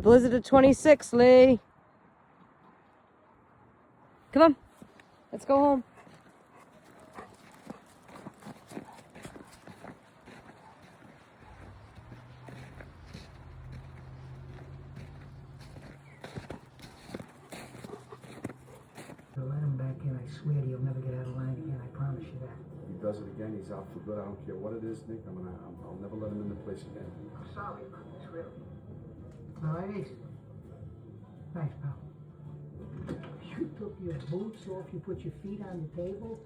blizzard of 26, Lee. Come on. Let's go home. Let him back in. I swear to you, he'll never get out of line again. I promise you that. If he does it again, he's out for good. I don't care what it is, Nick. I'll never let him in the place again. I'm sorry about this, really. All right, Ace. Thanks, pal. You took your boots off, you put your feet on the table.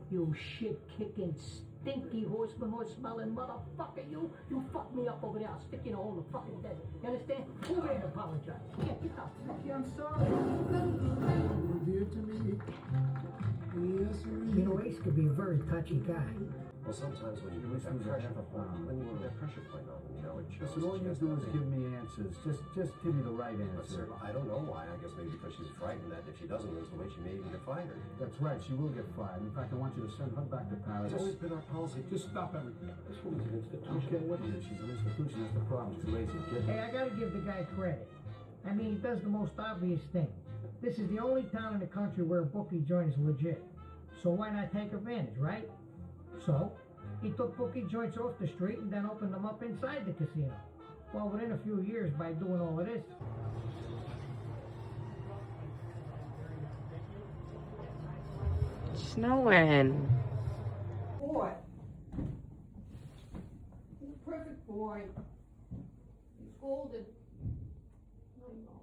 You shit-kicking, stinky horseman, horse-smelling motherfucker. You fucked me up over there. I'll stick you in a hole in the fucking dead. You understand? Go ahead and apologize. Yeah, get out. Okay, I'm sorry. Dear to me. Yes, You know, Ace could be a very touchy guy. Well, sometimes when you put that pressure point on, you know, it shows. Listen, all you do is give me answers. Just give me the right But answer. sir, I don't know why. I guess maybe because she's frightened that if she doesn't lose the weight, she may even get fired. That's right, she will get fired. In fact, I want you to send her back to Paris. It's always been our policy. Just stop everything. This woman's an institution. Okay, what is it? She's an institution. That's the problem. She's lazy. Get Hey, I gotta give the guy credit. I mean, he does the most obvious thing. This is the only town in the country where a bookie joint is legit. So why not take advantage, right? So, he took bookie joints off the street and then opened them up inside the casino. Well, within a few years, by doing all of this, Snowing. Boy. He's a perfect boy. He's scolded. No, no.